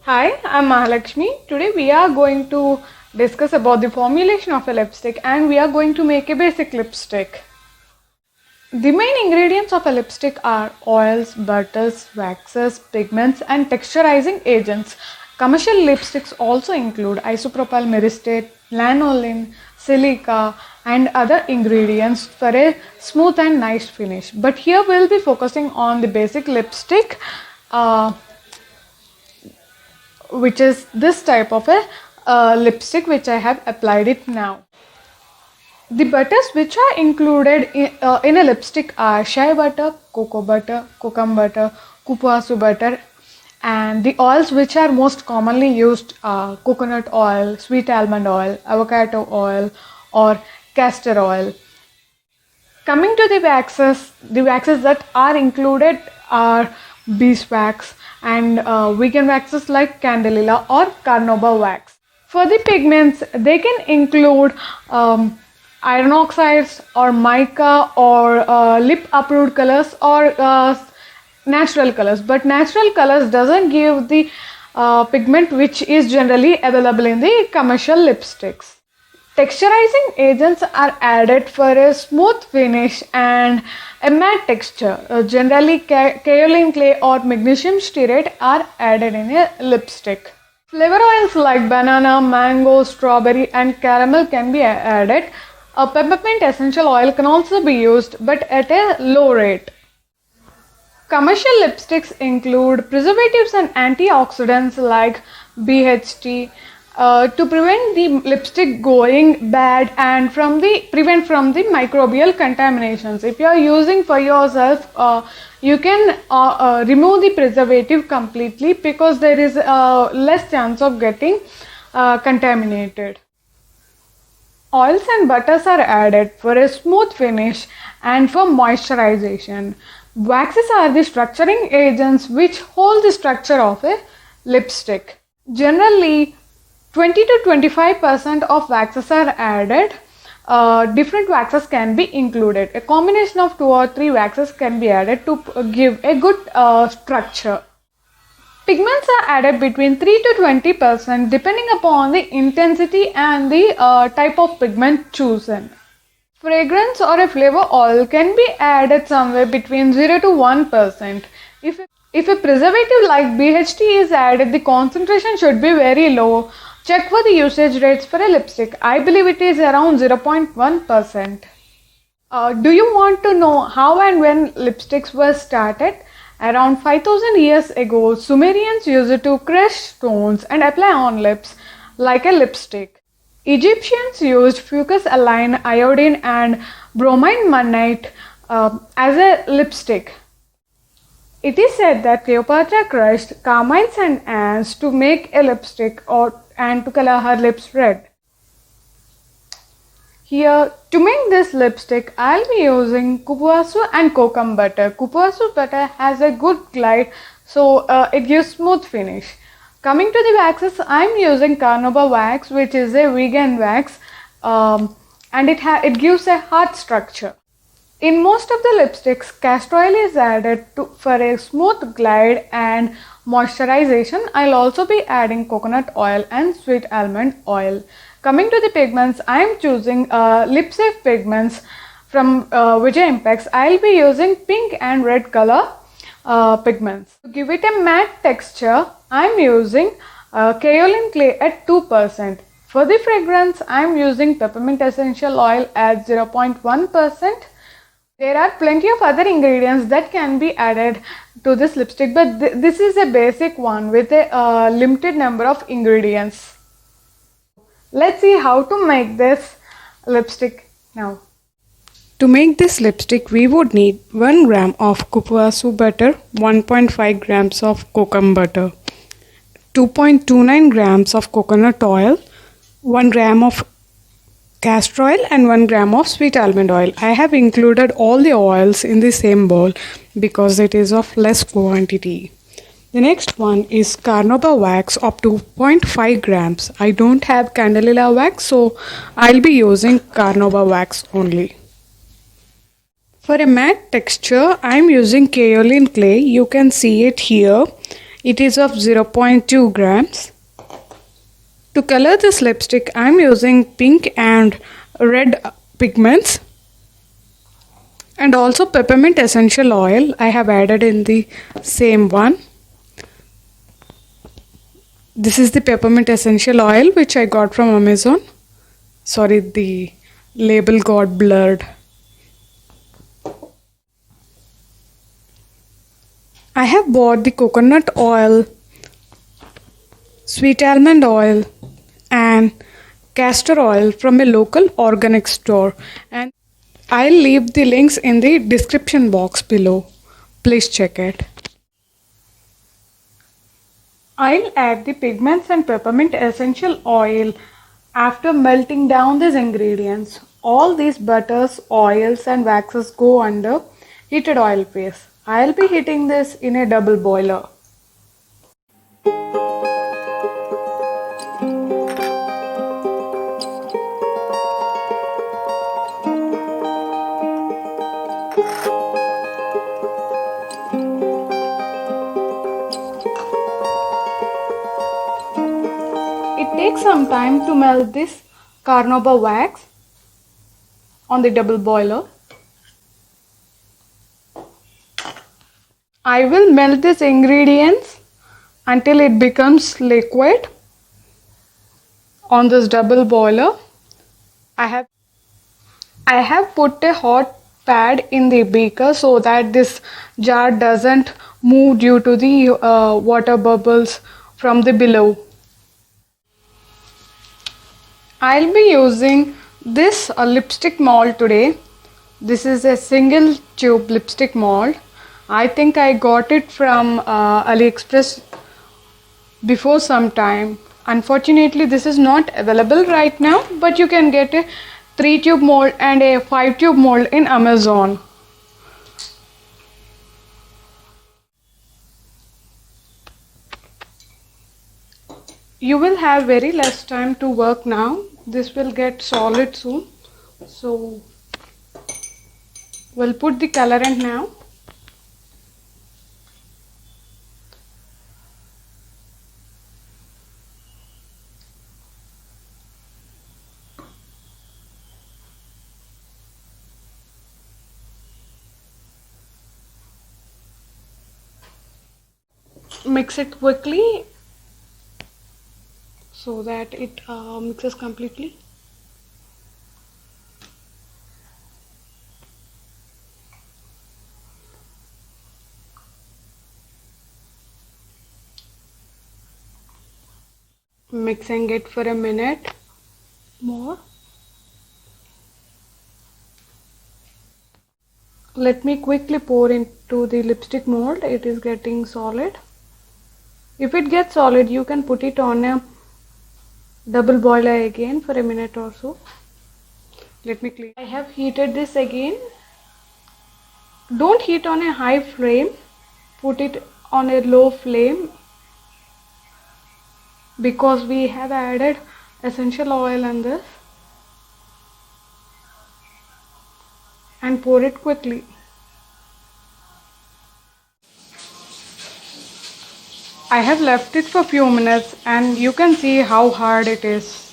Hi, I'm Mahalakshmi. Today we are going to discuss about the formulation of a lipstick and we are going to make a basic lipstick. The main ingredients of a lipstick are oils, butters, waxes, pigments and texturizing agents. Commercial lipsticks also include isopropyl myristate, lanolin, silica and other ingredients for a smooth and nice finish. But here we'll be focusing on the basic lipstick. Which is this type of a lipstick which I have applied it now. The butters which are included in a lipstick are shea butter, cocoa butter, kokum butter, kupuasu butter, and the oils which are most commonly used are coconut oil, sweet almond oil, avocado oil or castor oil. Coming to the waxes that are included are beeswax and vegan waxes like candelilla or carnauba wax. For the pigments, they can include iron oxides or mica or lip approved colors or natural colors. But natural colors doesn't give the pigment which is generally available in the commercial lipsticks. Texturizing agents are added for a smooth finish and a matte texture. Generally, kaolin clay or magnesium stearate are added in a lipstick. Flavor oils like banana, mango, strawberry and caramel can be added. A peppermint essential oil can also be used but at a low rate. Commercial lipsticks include preservatives and antioxidants like BHT, to prevent the lipstick going bad and prevent from the microbial contaminations. If you are using for yourself, you can remove the preservative completely because there is less chance of getting contaminated. Oils and butters are added for a smooth finish and for moisturization. Waxes are the structuring agents which hold the structure of a lipstick. Generally, 20 to 25% of waxes are added. Different waxes can be included. A combination of 2 or 3 waxes can be added to give a good structure. Pigments are added between 3 to 20% depending upon the intensity and the type of pigment chosen. Fragrance or a flavor oil can be added somewhere between 0 to 1%. If a preservative like BHT is added, the concentration should be very low. Check for the usage rates for a lipstick. I believe it is around 0.1%. Do you want to know how and when lipsticks were started? Around 5000 years ago, Sumerians used it to crush stones and apply on lips like a lipstick. Egyptians used fucus alline, iodine and bromine mannite as a lipstick. It is said that Cleopatra crushed carmines and ants to make a lipstick and to color her lips red. Here, to make this lipstick, I'll be using kupuasu and kokum butter. Kupuasu butter has a good glide, so it gives smooth finish. Coming to the waxes, I'm using carnauba wax, which is a vegan wax, and it gives a hard structure. In most of the lipsticks, castor oil is added for a smooth glide and moisturization. I'll also be adding coconut oil and sweet almond oil. Coming to the pigments, I am choosing Lip Safe pigments from Vijay Impex. I'll be using pink and red color pigments. To give it a matte texture, I am using kaolin clay at 2%. For the fragrance, I am using peppermint essential oil at 0.1%. There are plenty of other ingredients that can be added to this lipstick, but this is a basic one with a limited number of ingredients. Let's see how to make this lipstick now. To make this lipstick, we would need 1 gram of kupuasu butter, 1.5 grams of kokum butter, 2.29 grams of coconut oil, 1 gram of castor oil and 1 gram of sweet almond oil. I have included all the oils in the same bowl because it is of less quantity. The next one is carnauba wax of 2.5 grams. I don't have candelilla wax, so I'll be using carnauba wax only. For a matte texture, I am using kaolin clay. You can see it here. It is of 0.2 grams. To color this lipstick, I am using pink and red pigments, and also peppermint essential oil I have added in the same one. This is the peppermint essential oil which I got from Amazon. Sorry, the label got blurred. I have bought the coconut oil, sweet almond oil and castor oil from a local organic store, and I'll leave the links in the description box below. Please check it. I'll add the pigments and peppermint essential oil after melting down these ingredients. All these butters, oils and waxes go under heated oil phase. I'll be heating this in a double boiler. It takes some time to melt this carnauba wax on the double boiler. I will melt these ingredients until it becomes liquid on this double boiler. I have put a hot pad in the beaker so that this jar doesn't move due to the water bubbles from the below. I'll be using this lipstick mold today. This is a single tube lipstick mold. I think I got it from AliExpress before some time. Unfortunately, this is not available right now, but you can get a 3 tube mold and a 5 tube mold in Amazon. You will have very less time to work now. This will get solid soon. So we'll put the colorant now. Mix it quickly so that it mixes completely. Mixing it for a minute more. Let me quickly pour into the lipstick mold. It is getting solid. If it gets solid, you can put it on a double boiler again for a minute or so. Let me clean. I have heated this again. Don't heat on a high flame. Put it on a low flame because we have added essential oil in this. And pour it quickly. I have left it for a few minutes and you can see how hard it is.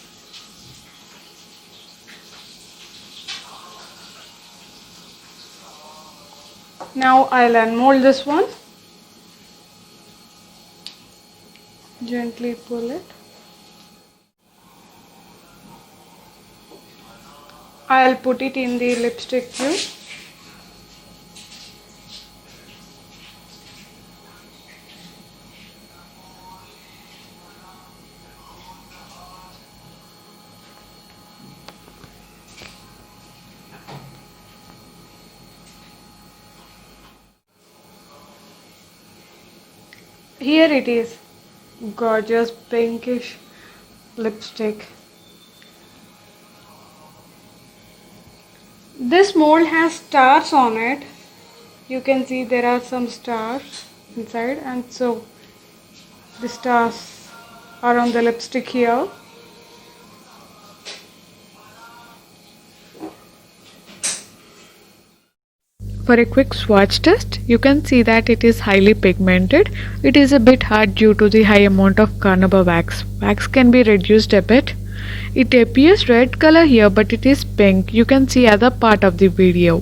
Now I'll unmold this one. Gently pull it. I'll put it in the lipstick tube. Here it is, gorgeous pinkish lipstick. This mold has stars on it. You can see there are some stars inside, and so the stars are on the lipstick here. For a quick swatch test, you can see that it is highly pigmented. It is a bit hard due to the high amount of carnauba wax. Wax can be reduced a bit. It appears red color here, but it is pink. You can see other part of the video.